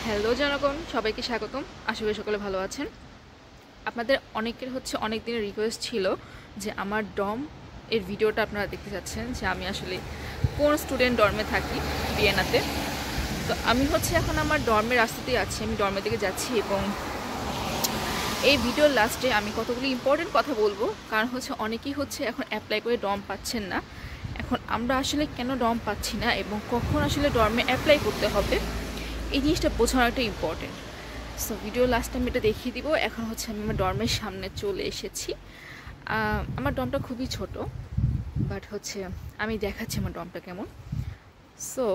Hello জনগণ, সবাইকে স্বাগতম। আশা করি সকলে ভালো আছেন। আপনাদের অনেকের অনেক দিনের রিকোয়েস্ট ছিল যে আমার ডর্ম এর ভিডিওটা আপনারা দেখতে চাচ্ছেন, যে আমি আসলে কোন স্টুডেন্ট ডর্মে থাকি ভিয়েনাতে। তো আমি এখন আমার ডর্মের রাস্তাতেই আছি, আমি ডর্মের দিকে যাচ্ছি এবং এই ভিডিওর লাস্টে আমি কতগুলি ইম্পর্টেন্ট কথা বলবো, কারণ অনেকেই এখন অ্যাপ্লাই করে ডর্ম পাচ্ছেন না। এখন আমরা আসলে কেন ডর্ম পাচ্ছি না এবং কখন আসলে ডর্মে অ্যাপ্লাই করতে হবে, এই জিনিসটা বোঝানো একটা ইম্পর্টেন্ট। সো ভিডিও লাস্টে আমি এটা দেখিয়ে দিব। এখন আমি আমার ডর্মের সামনে চলে এসেছি। আমার ডর্মটা খুবই ছোট, বাট আমি দেখাচ্ছি আমার ডর্মটা কেমন। সো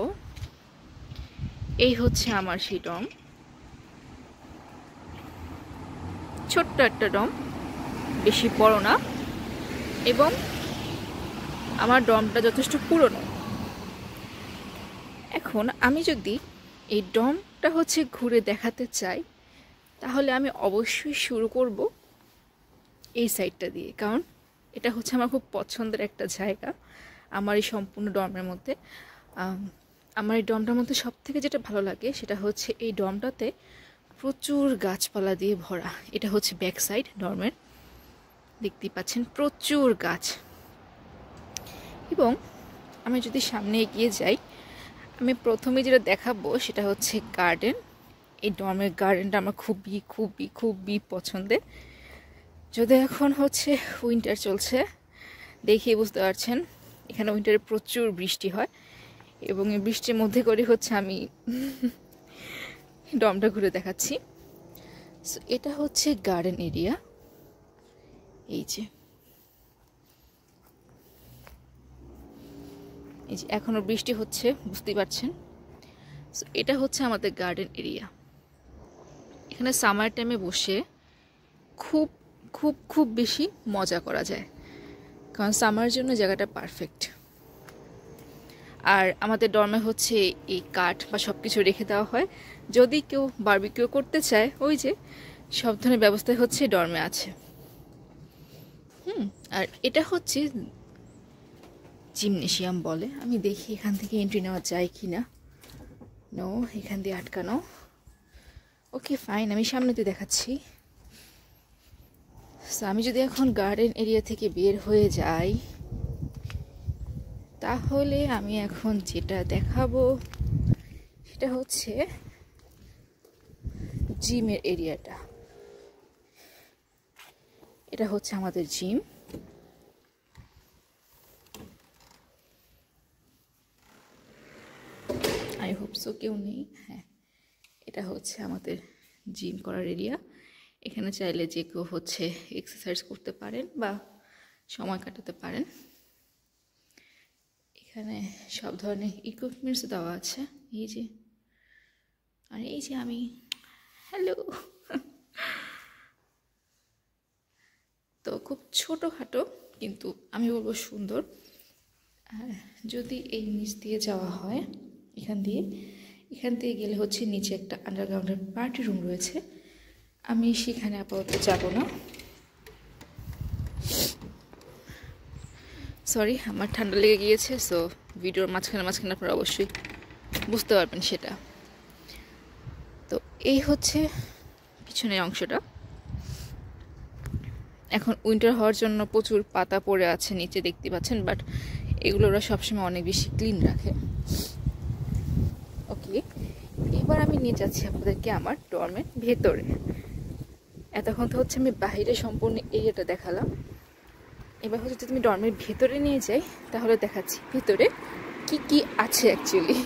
এই আমার সেই ডর্ম, ছোট্ট একটা ডর্ম, বেশি বড় না, এবং আমার ডর্মটা যথেষ্ট পুরনো। এখন আমি যদি এই ডর্মটা ঘুরে দেখাতে চাই, তাহলে আমি অবশ্যই শুরু করব এই সাইডটা দিয়ে, কারণ এটা আমার খুব পছন্দের একটা জায়গা আমার এই সম্পূর্ণ ডর্মের মধ্যে। আমার এই ডর্মটার মধ্যে সব থেকে যেটা ভালো লাগে সেটা এই ডর্মটাতে প্রচুর গাছপালা দিয়ে ভরা। এটা ব্যাক সাইড ডর্মের, দেখতেই পাচ্ছেন প্রচুর গাছ। এবং আমি যদি সামনে এগিয়ে যাই, আমি প্রথমে যেটা দেখাবো সেটা গার্ডেন। এই ডর্মের গার্ডেনটা আমার খুবই খুবই খুবই পছন্দের। যদি এখন উইন্টার চলছে, দেখেই বুঝতে পারছেন এখানে উইন্টারে প্রচুর বৃষ্টি হয়, এবং এই বৃষ্টির মধ্যে করে আমি ডর্মটা ঘুরে দেখাচ্ছি। সো এটা গার্ডেন এরিয়া। এই যে এখনো বৃষ্টি হচ্ছে, বুঝতেই পারছেন। সো এটা আমাদের গার্ডেন এরিয়া। এখানে সামার টাইমে বসে খুব খুব খুব বেশি মজা করা যায়, কারণ সামার জন্য জায়গাটা পারফেক্ট। আর আমাদের ডর্মে এই কাঠ বা সব কিছু রেখে দেওয়া হয়, যদি কেউ বারবিকিউ করতে চায়, ওই যে সব ধরনের ব্যবস্থা ডর্মে আছে। আর এটা জিমনেশিয়াম বলে। আমি দেখি এখান থেকে এন্ট্রি নেওয়া যায় কি না। নো, এখান দিয়ে আটকানো। ওকে ফাইন, আমি সামনেতে দেখাচ্ছি। সো আমি যদি এখন গার্ডেন এরিয়া থেকে বের হয়ে যাই, তাহলে আমি এখন যেটা দেখাবো সেটা জিমের এরিয়াটা। এটা আমাদের জিম। আই হোপ সো কেউ নেই। হ্যাঁ, এটা আমাদের জিম করার এরিয়া। এখানে চাইলে যে কেউ এক্সারসাইজ করতে পারেন বা সময় কাটাতে পারেন। এখানে সব ধরনের ইকুইপমেন্টস দেওয়া আছে। এই যে, আর এই যে আমি, হ্যালো। তো খুব ছোটোখাটো, কিন্তু আমি বলবো সুন্দর। আর যদি এই নিচ দিয়ে যাওয়া হয়, এখান দিয়ে গেলে নিচে একটা আন্ডারগ্রাউন্ডের পার্টি রুম রয়েছে। আমি সেখানে আপাতত যাব না। সরি, আমার ঠান্ডা লেগে গিয়েছে। সো ভিডিওর মাঝখানে আপনারা অবশ্যই বুঝতে পারবেন সেটা। তো এই পিছনের অংশটা। এখন উইন্টার হওয়ার জন্য প্রচুর পাতা পড়ে আছে নিচে, দেখতে পাচ্ছেন, বাট এগুলো ওরা সবসময় অনেক বেশি ক্লিন রাখে। ওকে, এবার আমি নিয়ে যাচ্ছি আপনাদেরকে আমার ডর্মের ভেতরে। এতক্ষণ তো আমি বাইরে সম্পূর্ণ এরিয়াটা দেখালাম। এবার যদি আমি ডর্মের ভেতরে নিয়ে যাই, তাহলে দেখাচ্ছি ভেতরে কি কি আছে অ্যাকচুয়ালি।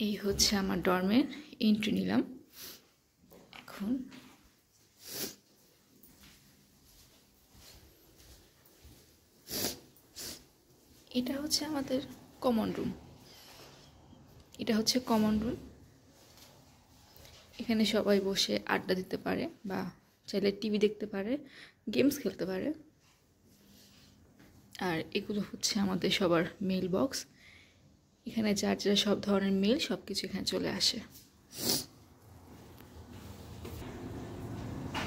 এই আমার ডর্মের এন্ট্রি নিলাম। এখন এটা আমাদের কমন রুম। এটা কমন রুম। এখানে সবাই বসে আড্ডা দিতে পারে বা চাইলে টিভি দেখতে পারে, গেমস খেলতে পারে। আর এগুলো আমাদের সবার মেইল বক্স। এখানে যার যার সব ধরনের মিল সব কিছু এখানে চলে আসে।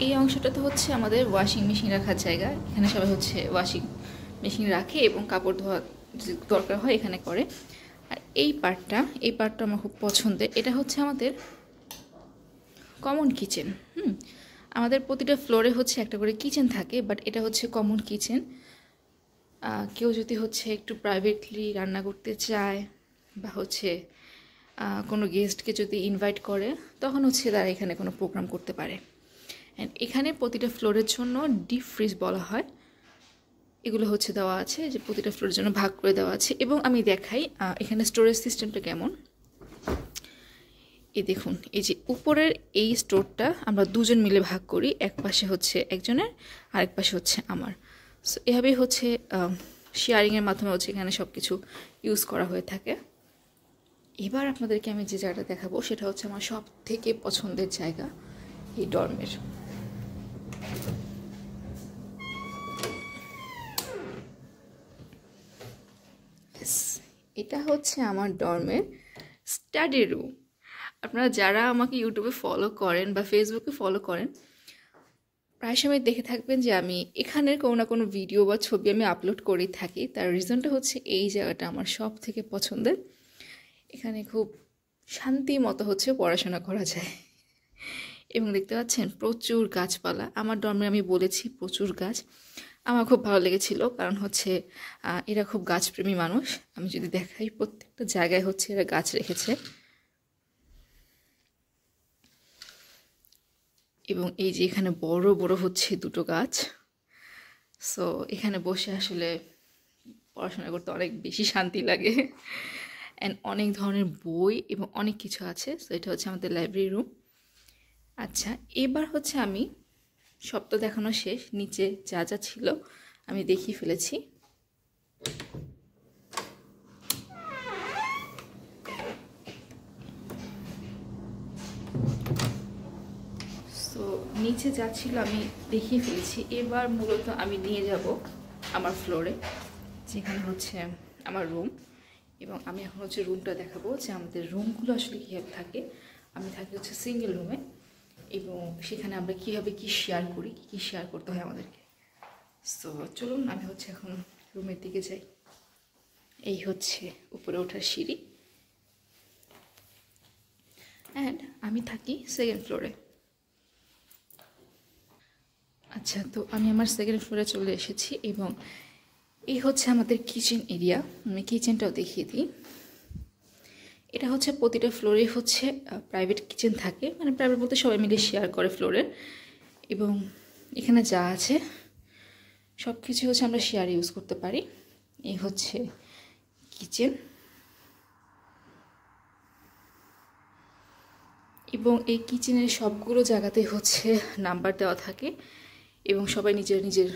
এই অংশটা তো হচ্ছে আমাদের ওয়াশিং মেশিন রাখার জায়গা। এখানে সবাই হচ্ছে ওয়াশিং মেশিন রাখে এবং কাপড় ধোয়া যদি দরকার হয় এখানে করে। আর এই পার্টটা আমার খুব পছন্দের। এটা হচ্ছে আমাদের কমন কিচেন। আমাদের প্রতিটা ফ্লোরে হচ্ছে একটা করে কিচেন থাকে, বাট এটা হচ্ছে কমন কিচেন। কেউ যদি হচ্ছে একটু প্রাইভেটলি রান্না করতে চায় বা হচ্ছে কোনো গেস্টকে যদি ইনভাইট করে, তখন হচ্ছে তারা এখানে কোনো প্রোগ্রাম করতে পারে। অ্যান্ড এখানে প্রতিটা ফ্লোরের জন্য ডিপ ফ্রিজ বলা হয়, এগুলো হচ্ছে দেওয়া আছে, যে প্রতিটা ফ্লোরের জন্য ভাগ করে দেওয়া আছে। এবং আমি দেখাই এখানে স্টোরেজ সিস্টেমটা কেমন। এই দেখুন, এই যে উপরের এই স্টোরটা আমরা দুজন মিলে ভাগ করি, এক পাশে হচ্ছে একজনের, আরেক পাশে হচ্ছে আমার। সো এভাবেই হচ্ছে শেয়ারিংয়ের মাধ্যমে হচ্ছে এখানে সব কিছু ইউজ করা হয়ে থাকে। এবার আপনাদেরকে আমি যে জায়গাটা দেখাবো সেটা হচ্ছে আমার সব থেকে পছন্দের জায়গা, এই ডর্মের। এটা হচ্ছে আমার ডর্মের স্টাডি রুম। আপনারা যারা আমাকে ইউটিউবে ফলো করেন বা ফেসবুকে ফলো করেন, প্রায় সময় দেখে থাকবেন যে আমি এখানের কোনো না কোনো ভিডিও বা ছবি আমি আপলোড করেই থাকি। তার রিজনটা হচ্ছে এই জায়গাটা আমার সব থেকে পছন্দের। এখানে খুব শান্তি মতো হচ্ছে পড়াশোনা করা যায়। এবং দেখতে পাচ্ছেন প্রচুর গাছপালা আমার ডর্মে, আমি বলেছি প্রচুর গাছ। আমার খুব ভালো লেগেছিল, কারণ হচ্ছে এরা খুব গাছপ্রেমী মানুষ। আমি যদি দেখাই, প্রত্যেকটা জায়গায় হচ্ছে এরা গাছ রেখেছে। এবং এই যে এখানে বড় বড় হচ্ছে দুটো গাছ। সো এখানে বসে আসলে পড়াশোনা করতে অনেক বেশি শান্তি লাগে। অ্যান্ড অনেক ধরনের বই এবং অনেক কিছু আছে। সো এটা হচ্ছে আমাদের লাইব্রেরি রুম। আচ্ছা, এবার হচ্ছে আমি সব তো দেখানো শেষ, নিচে যা যা ছিল আমি দেখিয়ে ফেলেছি। তো নিচে যা ছিল আমি দেখিয়ে ফেলেছি। এবার মূলত আমি নিয়ে যাব আমার ফ্লোরে, যেখানে হচ্ছে আমার রুম। এবং আমি এখন হচ্ছে রুমটা দেখাবো যে আমাদের রুমগুলো আসলে কীভাবে থাকে। আমি থাকি হচ্ছে সিঙ্গেল রুমে, এবং সেখানে আমরা কীভাবে কী শেয়ার করি, কী শেয়ার করতে হয় আমাদেরকে। সো চলুন আমি হচ্ছে এখন রুমের দিকে যাই। এই হচ্ছে উপরে ওঠার সিঁড়ি, অ্যান্ড আমি থাকি সেকেন্ড ফ্লোরে। আচ্ছা, তো আমি আমার সেকেন্ড ফ্লোরে চলে এসেছি এবং এই হচ্ছে আমাদের কিচেন এরিয়া। আমি কিচেনটাও দেখিয়ে দিই। এটা হচ্ছে প্রতিটা ফ্লোরে হচ্ছে প্রাইভেট কিচেন থাকে, মানে প্রাইভেট বলতে সবাই মিলে শেয়ার করে ফ্লোরের। এবং এখানে যা আছে সব কিছু হচ্ছে আমরা শেয়ার ইউজ করতে পারি। এই হচ্ছে কিচেন, এবং এই কিচেনের সবগুলো জায়গাতে হচ্ছে নাম্বার দেওয়া থাকে, এবং সবাই নিজের নিজের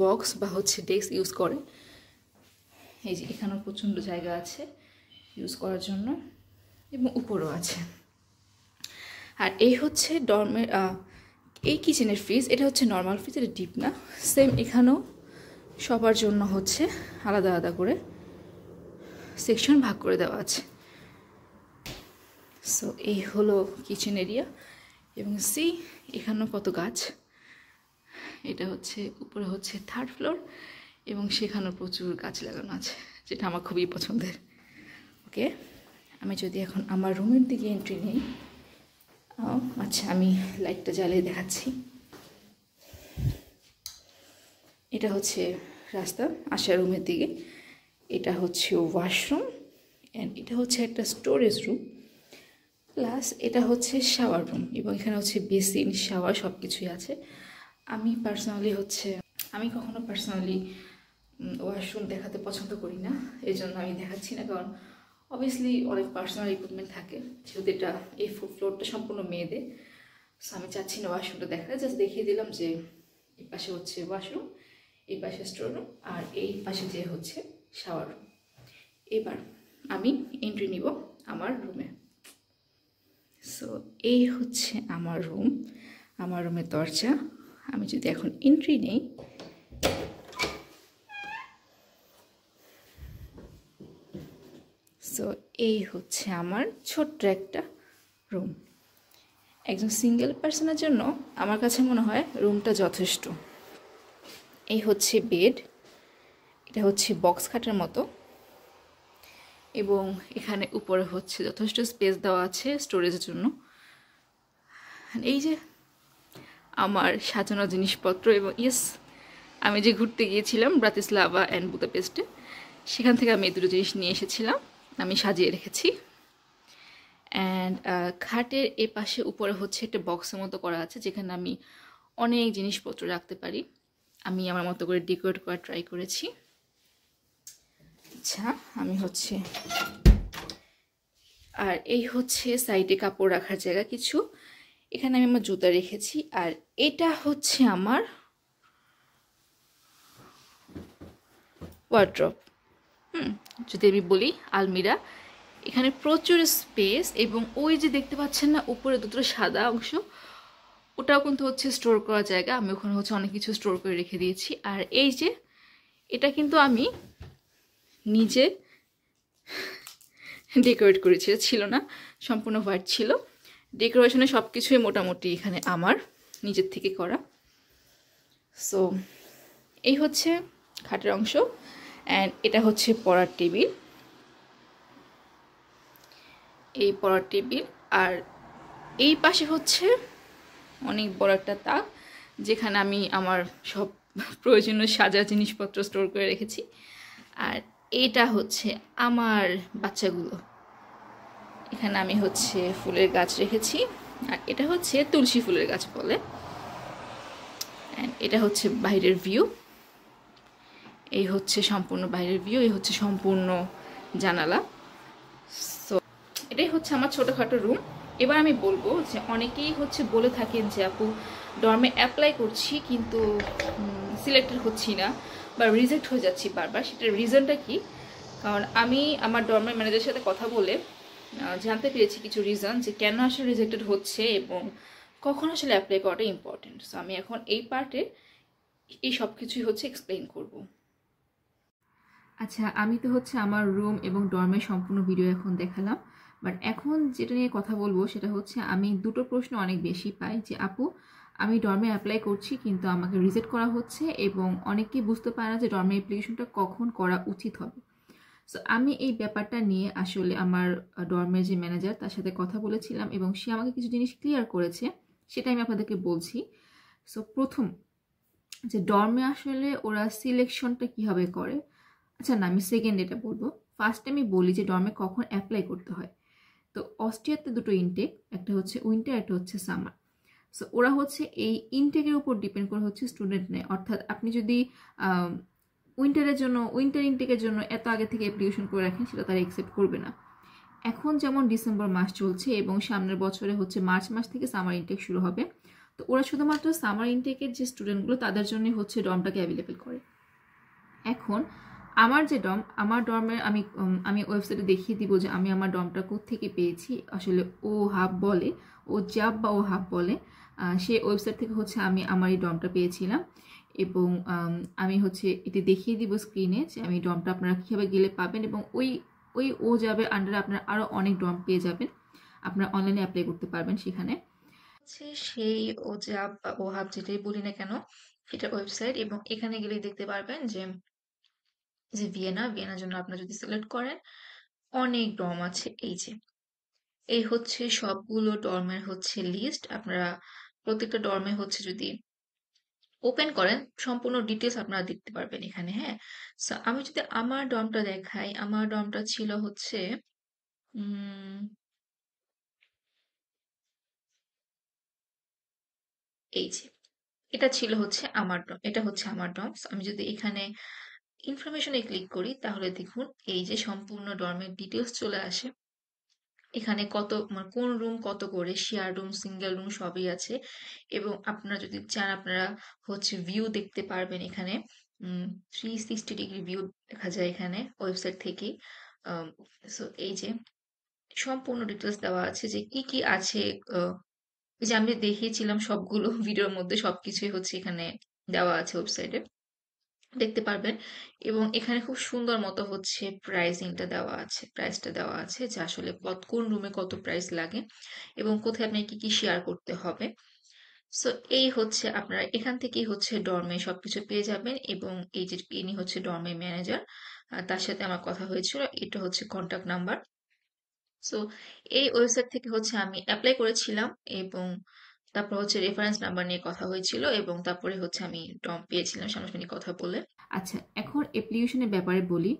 বক্স বা হচ্ছে ডেস্ক ইউজ করে। এই যে এখানেও প্রচণ্ড জায়গা আছে ইউজ করার জন্য, এবং উপরেও আছে। আর এই হচ্ছে ডর্মের এই কিচেনের ফ্রিজ। এটা হচ্ছে নর্মাল ফ্রিজ, এটা ডিপ না। সেম এখানেও সবার জন্য হচ্ছে আলাদা আলাদা করে সেকশন ভাগ করে দেওয়া আছে। সো এই হলো কিচেন এরিয়া। এবং এখানেও কত গাছ। এটা হচ্ছে উপরে হচ্ছে থার্ড ফ্লোর, এবং সেখানেও প্রচুর গাছ লাগানো আছে, যেটা আমার খুবই পছন্দের। ওকে, আমি যদি এখন আমার রুমের দিকে এন্ট্রি নিই। আচ্ছা, আমি লাইটটা জ্বালিয়ে দেখাচ্ছি। এটা হচ্ছে রাস্তা আসার রুমের দিকে। এটা হচ্ছে ওয়াশরুম, অ্যান্ড এটা হচ্ছে একটা স্টোরেজ রুম, প্লাস এটা হচ্ছে শাওয়ার রুম। এবং এখানে হচ্ছে বেসিন, শাওয়ার সব কিছুই আছে। আমি কখনো পার্সোনালি ওয়াশরুম দেখাতে পছন্দ করি না, এই জন্য আমি দেখাচ্ছি না। কারণ অবভিয়াসলি অনেক পার্সোনাল ইকুইপমেন্ট থাকে, যেহেতু এটা এই ফ্লোরটা সম্পূর্ণ মেয়েদের। সো আমি চাচ্ছি না ওয়াশরুমটা দেখাতে, জাস্ট দেখিয়ে দিলাম যে এই পাশে হচ্ছে ওয়াশরুম, এই পাশে স্টোর রুম, আর এই পাশে যে হচ্ছে শাওয়ার রুম। এবার আমি এন্ট্রি নিব আমার রুমে। সো এই হচ্ছে আমার রুম, আমার রুমের দরজা। আমি যদি এখন এন্ট্রি নেই, সো সো এই হচ্ছে আমার ছোট্ট একটা রুম। একজন সিঙ্গেল পার্সনের জন্য আমার কাছে মনে হয় রুমটা যথেষ্ট। এই হচ্ছে বেড, এটা হচ্ছে বক্স খাটের মতো, এবং এখানে উপরে হচ্ছে যথেষ্ট স্পেস দেওয়া আছে স্টোরেজের জন্য। এই যে আমার সাজানো জিনিসপত্র, এবং ইয়েস, আমি যে ঘুরতে গিয়েছিলাম ব্রাতিস্লাভা অ্যান্ড বুদাপেস্টে, সেখান থেকে আমি এই দুটো জিনিস নিয়ে এসেছিলাম, আমি সাজিয়ে রেখেছি। অ্যান্ড খাটের এ পাশে উপরে হচ্ছে একটা বক্সের মতো করা আছে, যেখানে আমি অনেক জিনিসপত্র রাখতে পারি। আমি আমার মতো করে ডেকোরেট করার ট্রাই করেছি। আচ্ছা, আমি হচ্ছে, আর এই হচ্ছে সাইডে কাপড় রাখার জায়গা কিছু, এখানে আমি আমার জুতা রেখেছি। আর এটা হচ্ছে আমার ওয়ার্ড্রপ, যদি আমি বলি আলমিরা। এখানে প্রচুর স্পেস, এবং ওই যে দেখতে পাচ্ছেন না উপরে দুটো সাদা অংশ, ওটাও কিন্তু হচ্ছে স্টোর করার জায়গা। আমি ওখানে হচ্ছে অনেক কিছু স্টোর করে রেখে দিয়েছি। আর এই যে এটা কিন্তু আমি নিজে ডেকোরেট করেছি, ছিল না, সম্পূর্ণ হোয়াইট ছিল। ডেকোরেশনে সব কিছুই মোটামুটি এখানে আমার নিজের থেকে করা। সো এই হচ্ছে খাটের অংশ, অ্যান্ড এটা হচ্ছে পড়ার টেবিল, এই পড়ার টেবিল। আর এই পাশে হচ্ছে অনেক বড় একটা তাক, যেখানে আমি আমার সব প্রয়োজনীয় সাজার জিনিসপত্র স্টোর করে রেখেছি। আর এটা হচ্ছে আমার বাচ্চাগুলো, এখানে আমি হচ্ছে ফুলের গাছ রেখেছি, আর এটা হচ্ছে তুলসী ফুলের গাছ বলে। অ্যান্ড এটা হচ্ছে বাইরের ভিউ, এই হচ্ছে সম্পূর্ণ বাইরের ভিউ, এই হচ্ছে সম্পূর্ণ জানালা। সো এটাই হচ্ছে আমার ছোটোখাটো রুম। এবার আমি বলবো যে অনেকেই হচ্ছে বলে থাকেন যে আপু ডর্মে অ্যাপ্লাই করছি কিন্তু সিলেক্টেড হচ্ছি না বা রিজেক্ট হয়ে যাচ্ছি বারবার, সেটার রিজনটা কি? কারণ আমি আমার ডর্মের ম্যানেজারের সাথে কথা বলে জানতে পেরেছি কিছু রিজন যে কেন আসলে রিজেক্টেড হচ্ছে এবং কখন আসলে অ্যাপ্লাই করাটা ইম্পর্টেন্ট। সো আমি এখন এই পার্টে এই সব কিছুই হচ্ছে এক্সপ্লেইন করব। আচ্ছা, আমি তো হচ্ছে আমার রুম এবং ডর্মের সম্পূর্ণ ভিডিও এখন দেখালাম, বাট এখন যেটা নিয়ে কথা বলবো সেটা হচ্ছে আমি দুটো প্রশ্ন অনেক বেশি পাই যে আপু আমি ডর্মে অ্যাপ্লাই করছি কিন্তু আমাকে রিজেক্ট করা হচ্ছে, এবং অনেকেই বুঝতে পারে না যে ডর্মে অ্যাপ্লিকেশনটা কখন করা উচিত হবে। সো আমি এই ব্যাপারটা নিয়ে আসলে আমার ডর্মের যে ম্যানেজার তার সাথে কথা বলেছিলাম, এবং সে আমাকে কিছু জিনিস ক্লিয়ার করেছে, সেটা আমি আপনাদেরকে বলছি। সো প্রথম, যে ডর্মে আসলে ওরা সিলেকশনটা কীভাবে করে। আচ্ছা না, আমি সেকেন্ড এটা বলবো। ফার্স্টে আমি বলি যে ডর্মে কখন অ্যাপ্লাই করতে হয়। তো অস্ট্রিয়াতে দুটো ইনটেক, একটা হচ্ছে উইন্টার, একটা হচ্ছে সামার। সো ওরা হচ্ছে এই ইনটেকের উপর ডিপেন্ড করে হচ্ছে স্টুডেন্ট নেয়। অর্থাৎ আপনি যদি উইন্টারের জন্য, উইন্টার ইনটেকের জন্য এত আগে থেকে অ্যাপ্লিকেশন করে রাখেন, সেটা তারা অ্যাকসেপ্ট করবে না। এখন যেমন ডিসেম্বর মাস চলছে এবং সামনের বছরে হচ্ছে মার্চ মাস থেকে সামার ইনটেক শুরু হবে, তো ওরা শুধুমাত্র সামার ইনটেকের যে স্টুডেন্টগুলো তাদের জন্যই হচ্ছে ডর্মটাকে অ্যাভেলেবেল করে। এখন আমার যে ডর্ম, আমার ডর্মের আমি ওয়েবসাইটে দেখিয়ে দিব যে আমি আমার ডর্মটা কোত্থেকে পেয়েছি। আসলে ও হাব বলে, ও জাব বা ও হাব বলে, সেই ওয়েবসাইট থেকে হচ্ছে আমি আমার এই ডর্মটা পেয়েছিলাম। এবং আমি হচ্ছে এটি দেখিয়ে দিব স্ক্রিনে যে আমি ডর্মটা আপনারা কীভাবে গেলে পাবেন, এবং ওই ওই ও যাবে আন্ডারে আপনারা আরও অনেক ডর্ম পেয়ে যাবেন, আপনারা অনলাইনে অ্যাপ্লাই করতে পারবেন। সেখানে হচ্ছে সেই ও জাব বা ও হাব যেটাই বলি না কেন, সেটা ওয়েবসাইট, এবং এখানে গেলে দেখতে পারবেন যে যে ভিয়েনার জন্য আপনারা যদি সিলেক্ট করেন অনেক ডর্ম আছে। এই যে এই হচ্ছে সবগুলো ডর্মের হচ্ছে লিস্ট। আপনারা প্রত্যেকটা ডর্মে হচ্ছে যদি ওপেন করেন সম্পূর্ণ ডিটেলস আপনারা দেখতে পারবেন এখানে। হ্যাঁ, সো আমি যদি আমার ডর্মটা দেখাই, আমার ডর্মটা ছিল হচ্ছে এই যে এটা ছিল হচ্ছে আমার ডর্ম, এটা হচ্ছে আমার ডর্ম। আমি যদি এখানে ইনফরমেশনে ক্লিক করি তাহলে দেখুন এই যে সম্পূর্ণ ডর্মের ডিটেলস চলে আসে। এখানে কত মানে কোন রুম কত করে, শেয়ার রুম, সিঙ্গেল রুম সবই আছে। এবং আপনারা যদি চান আপনারা হচ্ছে ভিউ দেখতে পারবেন এখানে। 360 ডিগ্রি ভিউ দেখা যায় এখানে ওয়েবসাইট থেকেই। সো এই যে সম্পূর্ণ ডিটেলস দেওয়া আছে যে কি কি আছে। ওই যে আমি দেখিয়েছিলাম সবগুলো ভিডিওর মধ্যে সবকিছুই হচ্ছে এখানে দেওয়া আছে ওয়েবসাইটে। দেখতে পারবেন। এবং এখানে খুব সুন্দর মতো হচ্ছে প্রাইসটা দেওয়া আছে যে আসলে কোন রুমে কত প্রাইস লাগে এবং কোথায় আপনাকে কি কি শেয়ার করতে হবে। সো এই হচ্ছে আপনারা এখান থেকেই হচ্ছে ডর্মে সবকিছু পেয়ে যাবেন। এবং এই যে ইনি হচ্ছে ডর্মের ম্যানেজার, তার সাথে আমার কথা হয়েছিল, এটা হচ্ছে কন্টাক্ট নাম্বার। সো এই ওয়েবসাইট থেকে হচ্ছে আমি অ্যাপ্লাই করেছিলাম এবং তারপর হচ্ছে রেফারেন্স নাম্বার নিয়ে কথা হয়েছিল এবং তারপরে হচ্ছে আমি ডর্ম পেয়েছিলাম সামনাসামনি কথা বলে। আচ্ছা, এখন অ্যাপ্লিকেশনের ব্যাপারে বলি।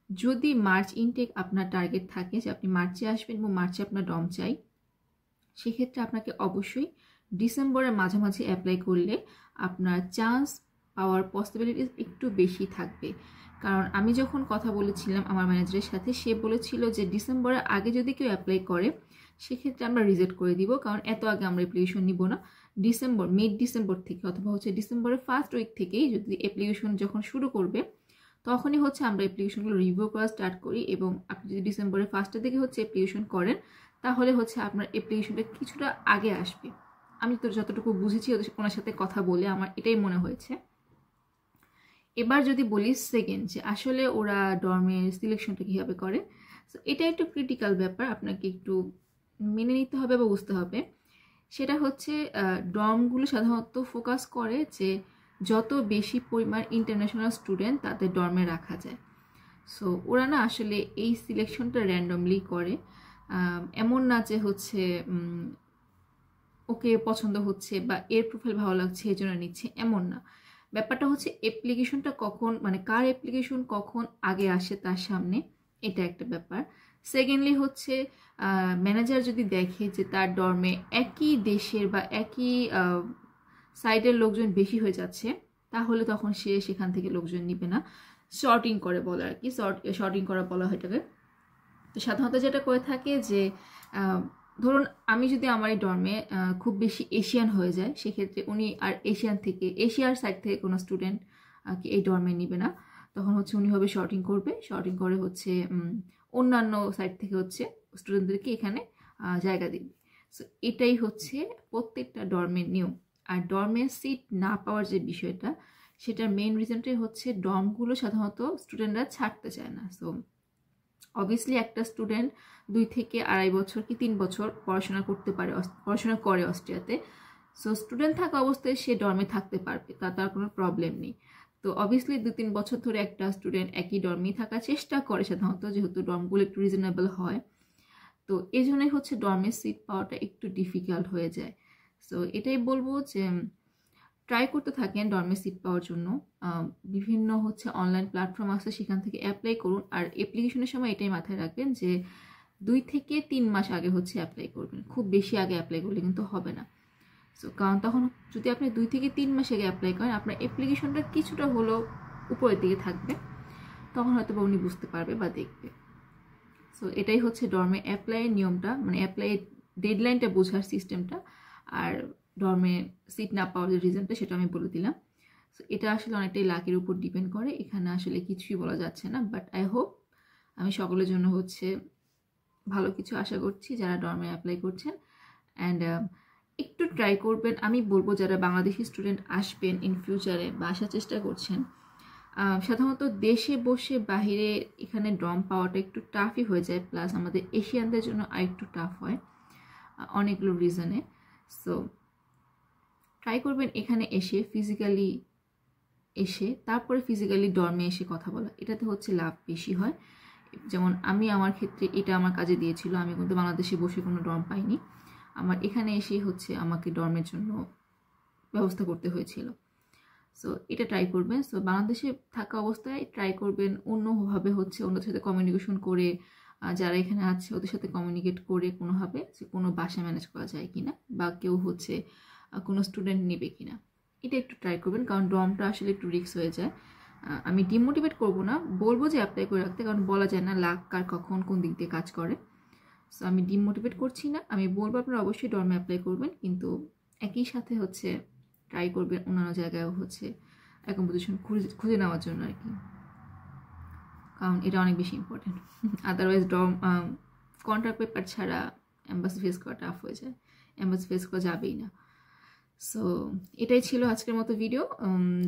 যদি মার্চ ইনটেক আপনার টার্গেট থাকে যে আপনি মার্চে আসবেন এবং মার্চে আপনার ডর্ম চাই, সেক্ষেত্রে আপনাকে অবশ্যই ডিসেম্বরের মাঝামাঝি অ্যাপ্লাই করলে আপনার চান্স পাওয়ার পসিবিলিটিস একটু বেশি থাকবে। কারণ আমি যখন কথা বলেছিলাম আমার ম্যানেজারের সাথে, সে বলেছিল যে ডিসেম্বরের আগে যদি কেউ অ্যাপ্লাই করে সেক্ষেত্রে আমরা রিজেক্ট করে দিব, কারণ এত আগে আমরা অ্যাপ্লিকেশন নিব না। মিড ডিসেম্বর থেকে অথবা হচ্ছে ডিসেম্বরের ফার্স্ট উইক থেকেই যদি অ্যাপ্লিকেশন যখন শুরু করবে তখনই হচ্ছে আমরা অ্যাপ্লিকেশনগুলো রিভিউ করা স্টার্ট করি। এবং আপনি যদি ডিসেম্বরের ফার্স্টের দিকে হচ্ছে অ্যাপ্লিকেশন করেন তাহলে হচ্ছে আপনার অ্যাপ্লিকেশনটা কিছুটা আগে আসবে। আমি তো যতটুকু বুঝেছি ওনার সাথে কথা বলে আমার এটাই মনে হয়েছে। এবার যদি বলি সেকেন্ড, যে আসলে ওরা ডর্মের সিলেকশনটা কীভাবে করে, সো এটা একটু ক্রিটিক্যাল ব্যাপার, আপনাকে একটু মেনে নিতে হবে বা বুঝতে হবে। সেটা হচ্ছে ডর্মগুলো সাধারণত ফোকাস করে যে যত বেশি পরিমাণ ইন্টারন্যাশনাল স্টুডেন্ট তাদের ডর্মে রাখা যায়। সো ওরা না আসলে এই সিলেকশনটা র্যান্ডমলি করে, এমন না যে হচ্ছে ওকে পছন্দ হচ্ছে বা এর প্রোফাইল ভালো লাগছে এই জন্য নিচ্ছে, এমন না। ব্যাপারটা হচ্ছে অ্যাপ্লিকেশনটা কখন, মানে কার অ্যাপ্লিকেশন কখন আগে আসে তার সামনে, এটা একটা ব্যাপার। সেকেন্ডলি হচ্ছে ম্যানেজার যদি দেখে যে তার ডর্মে একই দেশের বা একই সাইডের লোকজন বেশি হয়ে যাচ্ছে, তাহলে তখন সে সেখান থেকে লোকজন নিবে না। শর্টিং করে বলে আর কি, শর্টিং করা বলা হয় এটাকে। তো সাধারণত যেটা করে থাকে যে ধরুন আমি যদি আমার এই ডর্মে খুব বেশি এশিয়ান হয়ে যায়, সেক্ষেত্রে উনি আর এশিয়ার সাইড থেকে কোনো স্টুডেন্ট এই ডর্মে নিবে না। তখন হচ্ছে উনি হবে শর্টিং করে হচ্ছে অন্যান্য সাইড থেকে হচ্ছে স্টুডেন্টদেরকে এখানে জায়গা দিবে। সো এটাই হচ্ছে প্রত্যেকটা ডর্মের নিয়ম। আর ডর্মের সিট না পাওয়ার যে বিষয়টা, সেটার মেইন রিজনটাই হচ্ছে ডর্মগুলো সাধারণত স্টুডেন্টরা ছাড়তে চায় না। সো অবভিয়াসলি একটা স্টুডেন্ট 2 থেকে 2.5 বছর কি 3 বছর পড়াশোনা করে অস্ট্রিয়াতে। সো স্টুডেন্ট থাকা অবস্থায় সে ডর্মে থাকতে পারবে, তার কোনো প্রবলেম নেই। তো অবভিয়াসলি 2-3 বছর ধরে একটা স্টুডেন্ট একই ডর্মেই থাকার চেষ্টা করে সাধারণত, যেহেতু ডর্মগুলো একটু রিজনেবল হয়। তো এই জন্যই হচ্ছে ডর্মের সিট পাওয়াটা একটু ডিফিকাল্ট হয়ে যায়। সো এটাই বলবো যে ট্রাই করতে থাকেন ডর্মে সিট পাওয়ার জন্য। বিভিন্ন হচ্ছে অনলাইন প্ল্যাটফর্ম আছে, সেখান থেকে অ্যাপ্লাই করুন। আর অ্যাপ্লিকেশনের সময় এটাই মাথায় রাখবেন যে 2 থেকে 3 মাস আগে হচ্ছে অ্যাপ্লাই করবেন, খুব বেশি আগে অ্যাপ্লাই করলে কিন্তু হবে না। সো কারণ তখন যদি আপনি 2 থেকে 3 মাস আগে অ্যাপ্লাই করেন, আপনার অ্যাপ্লিকেশনটা কিছুটা হলেও উপরের দিকে থাকবে, তখন হয়তো বা উনি বুঝতে পারবে বা দেখবে। সো এটাই হচ্ছে ডর্মে অ্যাপ্লাইয়ের নিয়মটা, মানে অ্যাপ্লাইয়ের ডেডলাইনটা বোঝার সিস্টেমটা। আর ডর্মে সিট না পাওয়ার যে রিজনটা সেটা আমি বলে দিলাম। সো এটা আসলে অনেকটাই লাকের উপর ডিপেন্ড করে, এখানে আসলে কিছুই বলা যাচ্ছে না। বাট আই হোপ আমি সকলের জন্য হচ্ছে ভালো কিছু আশা করছি যারা ডর্মে অ্যাপ্লাই করছেন। অ্যান্ড একটু ট্রাই করবেন, আমি বলবো যারা বাংলাদেশি স্টুডেন্ট আসবেন ইন ফিউচারে বা আসার চেষ্টা করছেন, সাধারণত দেশে বসে বাহিরে এখানে ডর্ম পাওয়াটা একটু টাফই হয়ে যায়, প্লাস আমাদের এশিয়ানদের জন্য আরেকটু টাফ হয় অনেকগুলো রিজনে। সো ট্রাই করবেন এখানে এসে তারপরে ফিজিক্যালি ডর্মে এসে কথা বলা, এটাতে হচ্ছে লাভ বেশি হয়। যেমন আমার ক্ষেত্রে এটা আমার কাজে দিয়েছিল, আমি কিন্তু বাংলাদেশে বসে কোনো ডর্ম পাইনি, আমার এখানে এসেই হচ্ছে আমাকে ডর্মের জন্য ব্যবস্থা করতে হয়েছিল। সো এটা ট্রাই করবেন। সো বাংলাদেশে থাকা অবস্থায় ট্রাই করবেন অন্যভাবে হচ্ছে অন্যদের সাথে কমিউনিকেশন করে, যারা এখানে আছে ওদের সাথে কমিউনিকেট করে কোনোভাবে যে কোনো বাসা ম্যানেজ করা যায় কিনা, বা কেউ হচ্ছে কোনো স্টুডেন্ট নেবে কিনা, এটা একটু ট্রাই করবেন। কারণ ডর্মটা আসলে একটু রিস্ক হয়ে যায়। আমি ডিমোটিভেট করবো না, বলবো যে অ্যাপ্লাই করে রাখতে, কারণ বলা যায় না লাক কার কখন কোন দিক দিয়ে কাজ করে। সো আমি ডিমোটিভেট করছি না, আমি বলবো আপনারা অবশ্যই ডর্মে অ্যাপ্লাই করবেন, কিন্তু একই সাথে হচ্ছে ট্রাই করবেন অন্যান্য জায়গায়ও হচ্ছে অ্যাকোমোডেশন খুঁজে নেওয়ার জন্য আর কি, কারণ এটা অনেক বেশি ইম্পর্টেন্ট। আদারওয়াইজ কন্ট্রাক্ট পেপার ছাড়া এম্বাসি ফেস করা টাফ হয়ে যায়, এম্বাসি ফেস করা যাবেই না। সো এটাই ছিল আজকের মতো ভিডিও।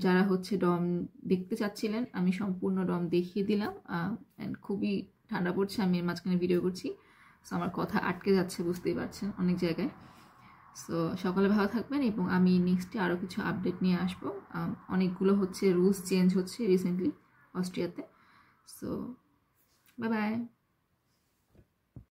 যারা হচ্ছে ডম দেখতে চাচ্ছিলেন আমি সম্পূর্ণ ডম দেখিয়ে দিলাম। অ্যান্ড খুবই ঠান্ডা পড়ছে, আমি এর মাঝখানে ভিডিও করছি, সো আমার কথা আটকে যাচ্ছে, বুঝতেই পারছেন অনেক জায়গায়। সো সকালে ভালো থাকবেন, এবং আমি নেক্সটে আরও কিছু আপডেট নিয়ে আসবো। অনেকগুলো হচ্ছে রুলস চেঞ্জ হচ্ছে রিসেন্টলি অস্ট্রিয়াতে। So bye by.